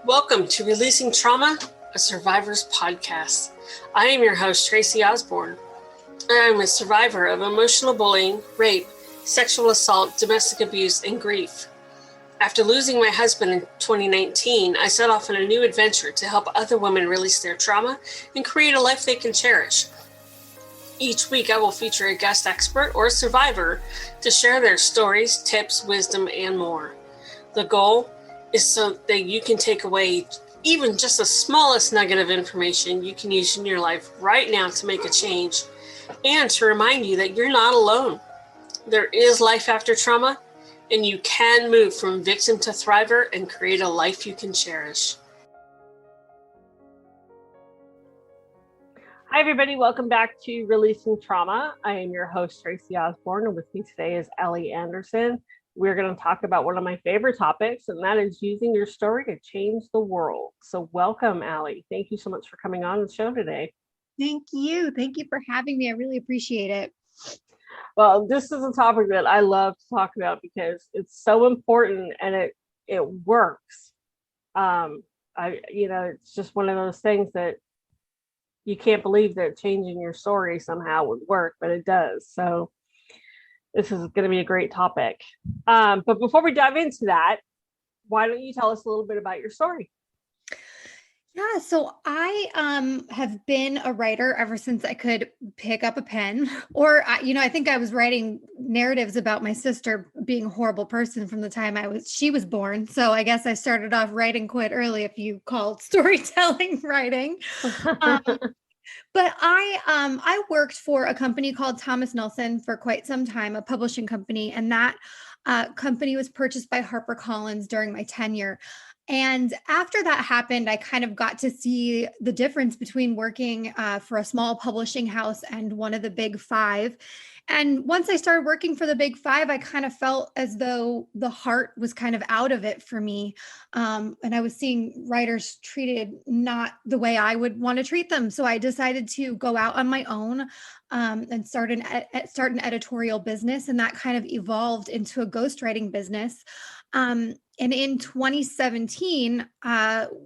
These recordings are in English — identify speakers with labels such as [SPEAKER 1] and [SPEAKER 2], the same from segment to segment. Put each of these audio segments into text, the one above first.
[SPEAKER 1] Welcome to Releasing Trauma, a Survivor's Podcast. I am your host, Tracy Osborne. I am a survivor of emotional bullying, rape, sexual assault, domestic abuse, and grief. After losing my husband in 2019, I set off on a new adventure to help other women release their trauma and create a life they can cherish. Each week, I will feature a guest expert or survivor to share their stories, tips, wisdom, and more. The goal is so that you can take away even just the smallest nugget of information you can use in your life right now to make a change, and to remind you that you're not alone. There is life after trauma, and you can move from victim to thriver and create a life you can cherish. Hi, everybody. Welcome back to Releasing Trauma. I am your host, Tracy Osborne, and with me today is Alee Anderson. We're going to talk about one of my favorite topics, and that is using your story to change the world. So welcome, Alee. Thank you so much for coming on the show today.
[SPEAKER 2] Thank you. Thank you for having me. I really appreciate it.
[SPEAKER 1] Well, this is a topic that I love to talk about because it's so important and it works. It's just one of those things that you can't believe that changing your story somehow would work, but it does. So this is going to be a great topic. But before we dive into that, why don't you tell us a little bit about your story?
[SPEAKER 2] Yeah, so I have been a writer ever since I could pick up a pen. I think I was writing narratives about my sister being a horrible person from the time she was born. So I guess I started off writing quite early, if you call storytelling writing. But I worked for a company called Thomas Nelson for quite some time, a publishing company, and that company was purchased by HarperCollins during my tenure. And after that happened, I kind of got to see the difference between working for a small publishing house and one of the big five. And once I started working for the big five, I kind of felt as though the heart was kind of out of it for me. And I was seeing writers treated not the way I would want to treat them. So I decided to go out on my own and start an editorial business. And that kind of evolved into a ghostwriting business. And in 2017,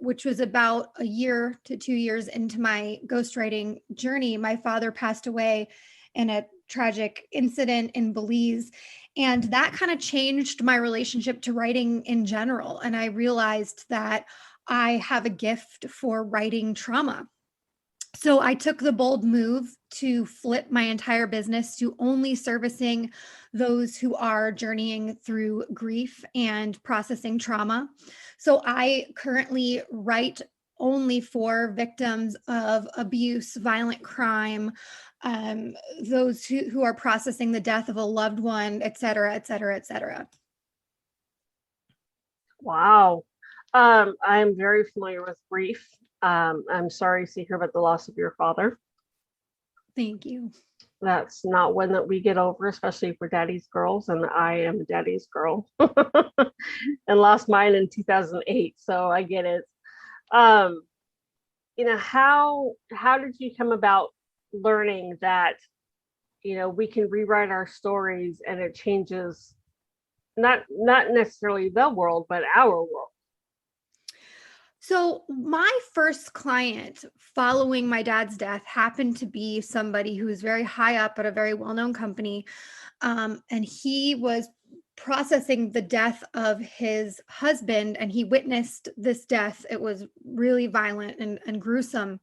[SPEAKER 2] which was about a year to 2 years into my ghostwriting journey, my father passed away in a tragic incident in Belize. And that kind of changed my relationship to writing in general. And I realized that I have a gift for writing trauma. So I took the bold move to flip my entire business to only servicing those who are journeying through grief and processing trauma. So I currently write only for victims of abuse, violent crime, those who are processing the death of a loved one, et cetera, et cetera, et cetera.
[SPEAKER 1] Wow. I'm very familiar with grief. I'm sorry to hear about the loss of your father.
[SPEAKER 2] Thank you.
[SPEAKER 1] That's not one that we get over, especially for daddy's girls, and I am a daddy's girl and lost mine in 2008, so I get it. How did you come about learning that we can rewrite our stories and it changes not necessarily the world, but our world?
[SPEAKER 2] So my first client following my dad's death happened to be somebody who was very high up at a very well-known company. And he was processing the death of his husband, and he witnessed this death. It was really violent and gruesome.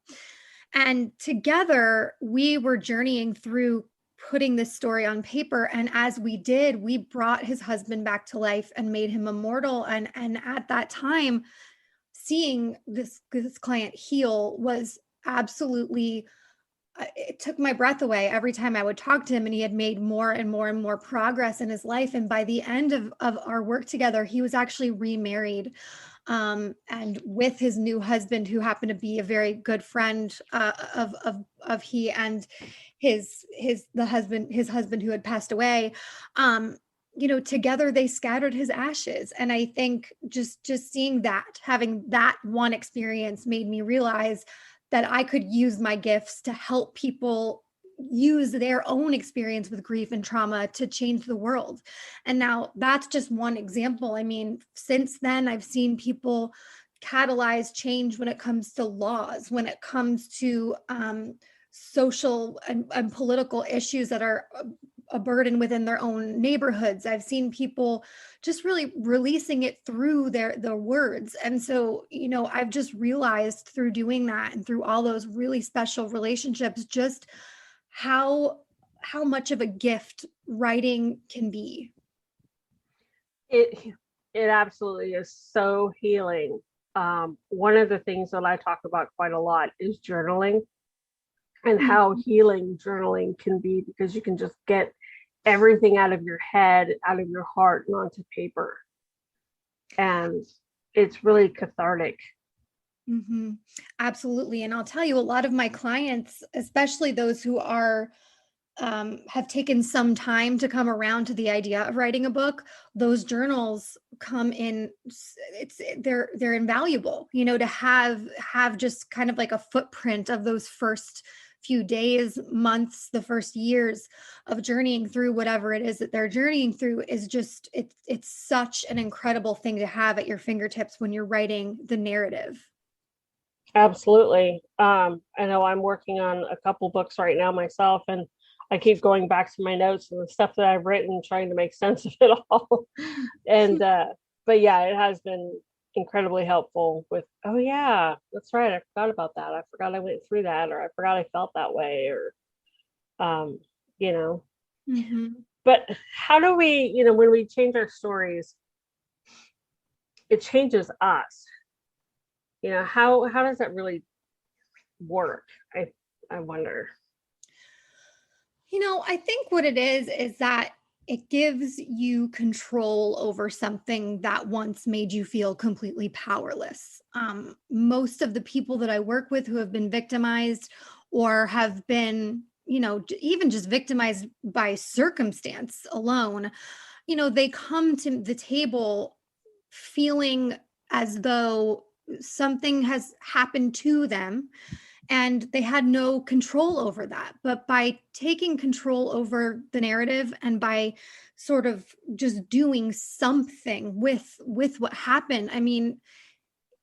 [SPEAKER 2] And together we were journeying through putting this story on paper. And as we did, we brought his husband back to life and made him immortal. And at that time, seeing this client heal was absolutely, it took my breath away every time I would talk to him, and he had made more and more and more progress in his life. And by the end of our work together, he was actually remarried, and with his new husband, who happened to be a very good friend of he and his husband who had passed away. Together they scattered his ashes. And I think just seeing that, having that one experience made me realize that I could use my gifts to help people use their own experience with grief and trauma to change the world. And now that's just one example. I mean, since then, I've seen people catalyze change when it comes to laws, when it comes to social and political issues that are a burden within their own neighborhoods. I've seen people just really releasing it through their words. And so, I've just realized through doing that and through all those really special relationships, just how much of a gift writing can be.
[SPEAKER 1] It absolutely is so healing. One of the things that I talk about quite a lot is journaling, and how healing journaling can be, because you can just get everything out of your head, out of your heart, and onto paper. And it's really cathartic.
[SPEAKER 2] Mm-hmm. Absolutely. And I'll tell you, a lot of my clients, especially those who are have taken some time to come around to the idea of writing a book, those journals come in, they're invaluable, to have just kind of like a footprint of those first few days, months, the first years of journeying through whatever it is that they're journeying through is just, it's such an incredible thing to have at your fingertips when you're writing the narrative.
[SPEAKER 1] Absolutely. I know I'm working on a couple books right now myself, and I keep going back to my notes and the stuff that I've written, trying to make sense of it all. And but yeah, it has been incredibly helpful with, oh yeah, that's right, I forgot about that, I forgot I went through that, or I forgot I felt that way, or
[SPEAKER 2] Mm-hmm.
[SPEAKER 1] but how do we, when we change our stories, it changes us. How does that really work? I wonder.
[SPEAKER 2] I think what it is that it gives you control over something that once made you feel completely powerless. Most of the people that I work with who have been victimized or have been, even just victimized by circumstance alone, they come to the table feeling as though something has happened to them and they had no control over that. But by taking control over the narrative and by sort of just doing something with what happened, I mean,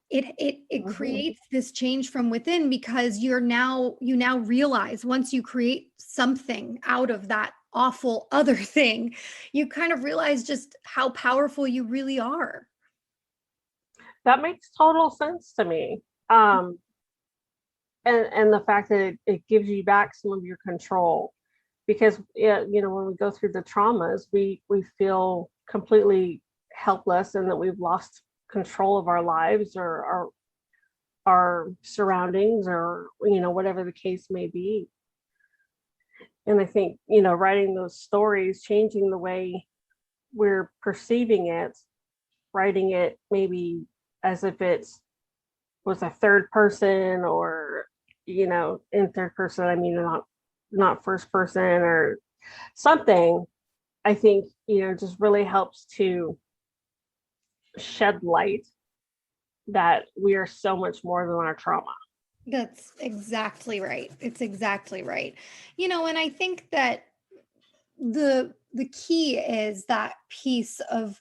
[SPEAKER 2] it creates this change from within, because you now realize, once you create something out of that awful other thing, you kind of realize just how powerful you really are.
[SPEAKER 1] That makes total sense to me. And the fact that it gives you back some of your control, because when we go through the traumas, we feel completely helpless, and that we've lost control of our lives, or our surroundings, or whatever the case may be. And I think writing those stories, changing the way we're perceiving it, writing it maybe as if it was a third person, or in third person, I mean, not first person or something, I think just really helps to shed light that we are so much more than our trauma.
[SPEAKER 2] That's exactly right. It's exactly right. And I think that the key is that piece of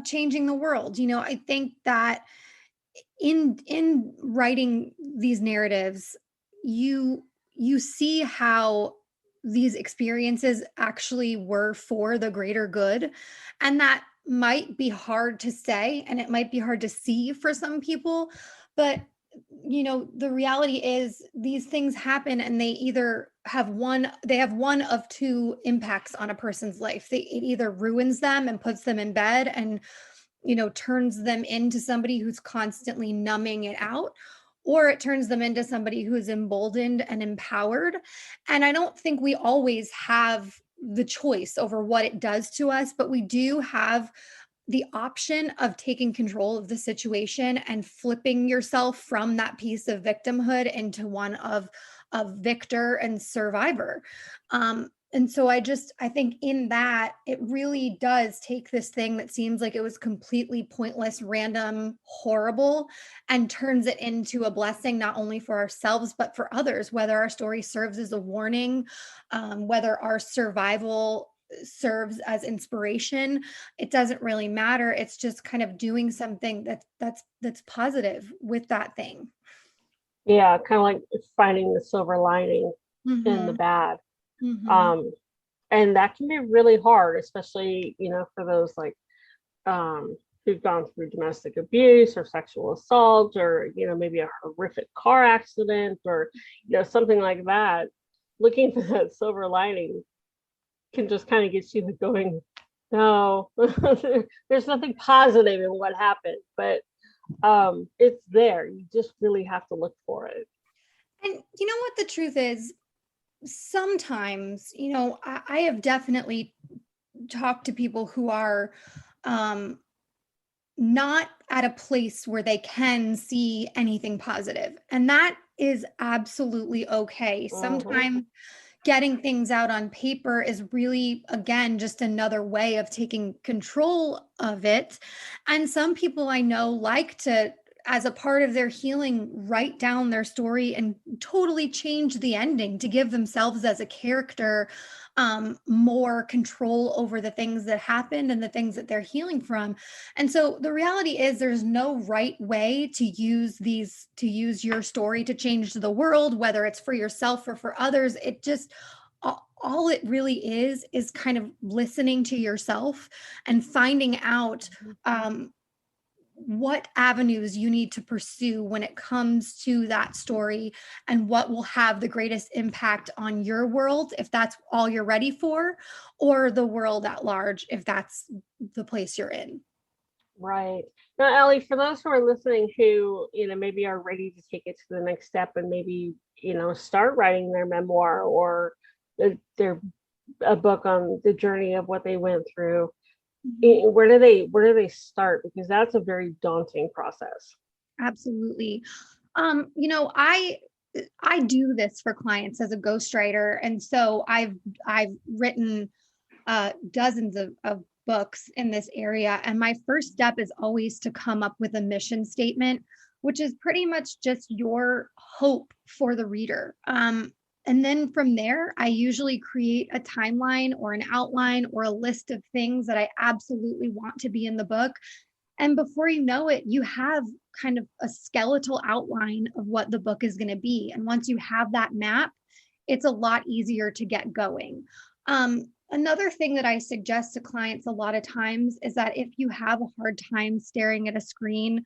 [SPEAKER 2] changing the world. I think that in writing these narratives, you see how these experiences actually were for the greater good, and that might be hard to say, and it might be hard to see for some people, but the reality is these things happen, and they have one of two impacts on a person's life. It either ruins them and puts them in bed and turns them into somebody who's constantly numbing it out, or it turns them into somebody who's emboldened and empowered. And I don't think we always have the choice over what it does to us, but we do have the option of taking control of the situation and flipping yourself from that piece of victimhood into one of victor and survivor. And so I think in that, it really does take this thing that seems like it was completely pointless, random, horrible, and turns it into a blessing, not only for ourselves, but for others, whether our story serves as a warning, whether our survival serves as inspiration, it doesn't really matter. It's just kind of doing something that's positive with that thing.
[SPEAKER 1] Yeah, kind of like finding the silver lining in the
[SPEAKER 2] Mm-hmm.
[SPEAKER 1] bad.
[SPEAKER 2] Mm-hmm.
[SPEAKER 1] Um, and that can be really hard, especially, for those like who've gone through domestic abuse or sexual assault, or, maybe a horrific car accident, or, something like that. Looking for that silver lining can just kind of get you going, no, there's nothing positive in what happened, but it's there. You just really have to look for it.
[SPEAKER 2] And you know what the truth is? Sometimes, I have definitely talked to people who are um, not at a place where they can see anything positive. And that is absolutely okay.
[SPEAKER 1] Mm-hmm.
[SPEAKER 2] Sometimes getting things out on paper is really, again, just another way of taking control of it. And some people I know like to, as a part of their healing, write down their story and totally change the ending to give themselves as a character more control over the things that happened and the things that they're healing from. And so the reality is there's no right way to use your story to change the world, whether it's for yourself or for others. It just all it really is kind of listening to yourself and finding out what avenues you need to pursue when it comes to that story, and what will have the greatest impact on your world if that's all you're ready for, or the world at large if that's the place you're in.
[SPEAKER 1] Right. Now, Ellie, for those who are listening who, maybe are ready to take it to the next step and maybe, start writing their memoir or their a book on the journey of what they went through, where do they start? Because that's a very daunting process.
[SPEAKER 2] Absolutely. I do this for clients as a ghostwriter, and so I've written dozens of books in this area. And my first step is always to come up with a mission statement, which is pretty much just your hope for the reader. And then from there, I usually create a timeline or an outline or a list of things that I absolutely want to be in the book. And before you know it, you have kind of a skeletal outline of what the book is going to be. And once you have that map, it's a lot easier to get going. Another thing that I suggest to clients a lot of times is that if you have a hard time staring at a screen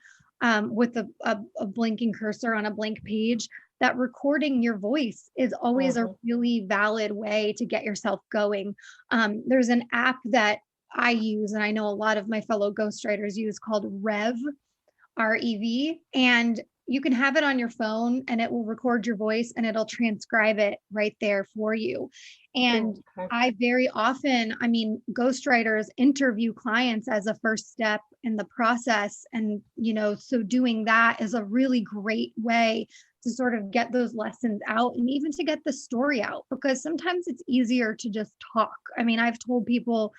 [SPEAKER 2] with a blinking cursor on a blank page, that recording your voice is always a
[SPEAKER 1] Mm-hmm.
[SPEAKER 2] really valid way to get yourself going. There's an app that I use, and I know a lot of my fellow ghostwriters use, called REV, and you can have it on your phone and it will record your voice and it'll transcribe it right there for you. And
[SPEAKER 1] Okay.
[SPEAKER 2] I very often, ghostwriters interview clients as a first step in the process. And, so doing that is a really great way to sort of get those lessons out and even to get the story out, because sometimes it's easier to just talk. I've told people,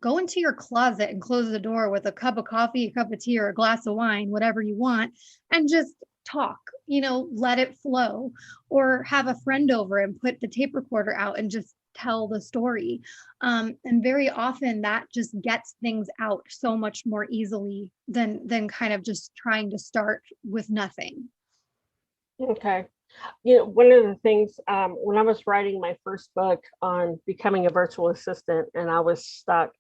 [SPEAKER 2] go into your closet and close the door with a cup of coffee, a cup of tea, or a glass of wine, whatever you want, and just talk, let it flow, or have a friend over and put the tape recorder out and just tell the story. And very often that just gets things out so much more easily than kind of just trying to start with nothing.
[SPEAKER 1] Okay. One of the things, when I was writing my first book on becoming a virtual assistant and I was stuck,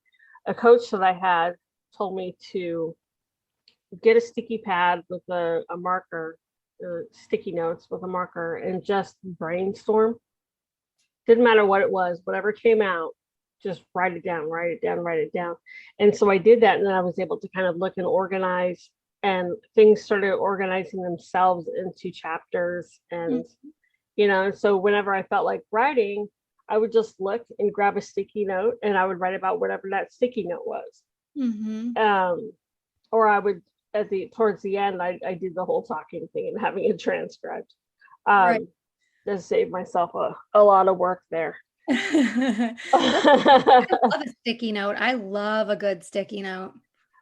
[SPEAKER 1] a coach that I had told me to get a sticky pad with a marker, sticky notes with a marker, and just brainstorm. Didn't matter what it was, whatever came out, just write it down, write it down, write it down. And so I did that, and then I was able to kind of look and organize, and things started organizing themselves into chapters. And and so whenever I felt like writing, I would just look and grab a sticky note and I would write about whatever that sticky note was.
[SPEAKER 2] Mm-hmm.
[SPEAKER 1] Or I would, towards the end, I did the whole talking thing and having it transcribed.
[SPEAKER 2] Right.
[SPEAKER 1] Just saved myself a lot of work there.
[SPEAKER 2] I love a sticky note. I love a good sticky note.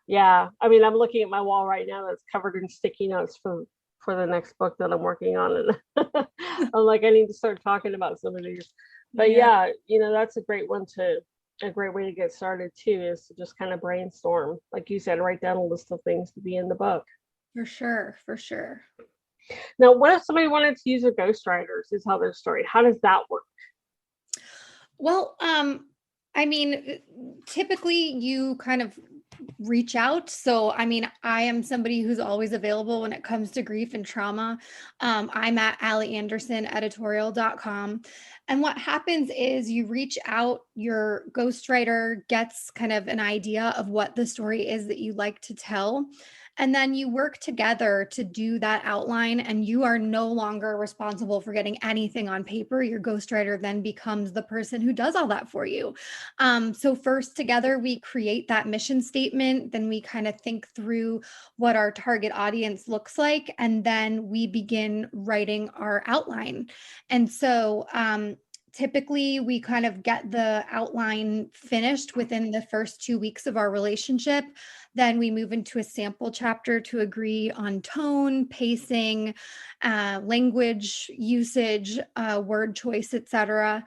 [SPEAKER 1] Yeah, I'm looking at my wall right now that's covered in sticky notes for the next book that I'm working on, and I'm like, I need to start talking about some of these. But yeah, that's a great one a great way to get started too is to just kind of brainstorm. Like you said, write down a list of things to be in the book.
[SPEAKER 2] For sure, for sure.
[SPEAKER 1] Now, what if somebody wanted to use a ghostwriter to tell their story? How does that work?
[SPEAKER 2] Well, I mean, typically you kind of reach out. So, I mean, I am somebody who's always available when it comes to grief and trauma. I'm at Alee Anderson editorial.com. And what happens is you reach out, your ghostwriter gets kind of an idea of what the story is that you like to tell. And then you work together to do that outline, and you are no longer responsible for getting anything on paper. Your ghostwriter then becomes the person who does all that for you. So first together, we create that mission statement. Then we kind of think through what our target audience looks like. And then we begin writing our outline. And so, typically, we kind of get the outline finished within the first 2 weeks of our relationship. Then we move into a sample chapter to agree on tone, pacing, language usage, word choice, etc.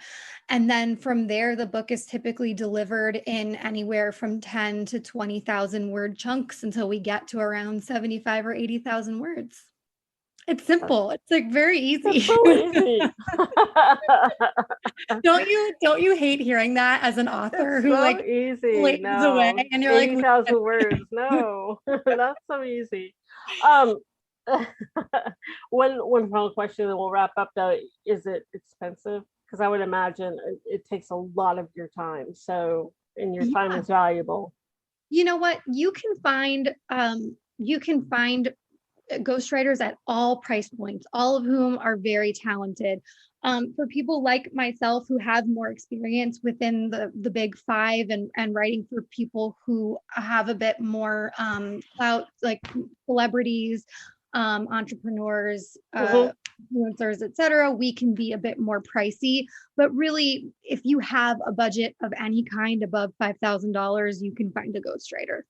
[SPEAKER 2] And then from there, the book is typically delivered in anywhere from 10 to 20,000 word chunks until we get to around 75 or 80,000 words. It's simple. It's like very easy.
[SPEAKER 1] It's so easy.
[SPEAKER 2] Don't you hate hearing that as an author
[SPEAKER 1] It's
[SPEAKER 2] who
[SPEAKER 1] so
[SPEAKER 2] like
[SPEAKER 1] easy.
[SPEAKER 2] lays
[SPEAKER 1] No,
[SPEAKER 2] away and you're like
[SPEAKER 1] 80,000 words. No, that's so easy. One final question, and we'll wrap up though. Is it expensive? Because I would imagine it takes a lot of your time. So, and your time is valuable.
[SPEAKER 2] You know what? You can find ghostwriters at all price points, all of whom are very talented. For people like myself who have more experience within the big five and writing for people who have a bit more clout, like celebrities, entrepreneurs, influencers, etc., we can be a bit more pricey. But really, if you have a budget of any kind above $5,000, you can find a ghostwriter.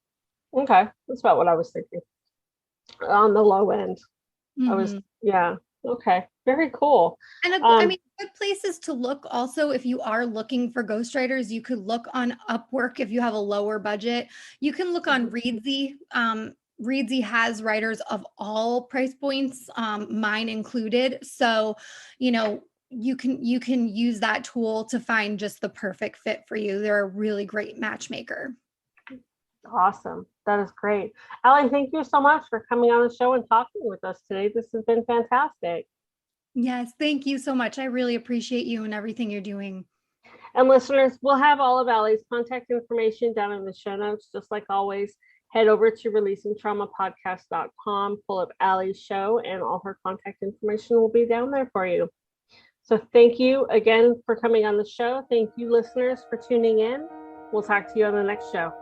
[SPEAKER 1] Okay, that's about what I was thinking. On the low end. I was, yeah. Okay. Very cool.
[SPEAKER 2] And I mean, good places to look also, if you are looking for ghostwriters, you could look on Upwork if you have a lower budget. You can look on Readsy. Readsy has writers of all price points, mine included. So, you know, you can use that tool to find just the perfect fit for you. They're a really great matchmaker.
[SPEAKER 1] Awesome. That is great. Alee, thank you so much for coming on the show and talking with us today. This has been fantastic.
[SPEAKER 2] Yes, thank you so much. I really appreciate you and everything you're doing.
[SPEAKER 1] And listeners, we'll have all of Alee's contact information down in the show notes. Just like always, head over to releasingtraumapodcast.com, pull up Alee's show, and all her contact information will be down there for you. So thank you again for coming on the show. Thank you, listeners, for tuning in. We'll talk to you on the next show.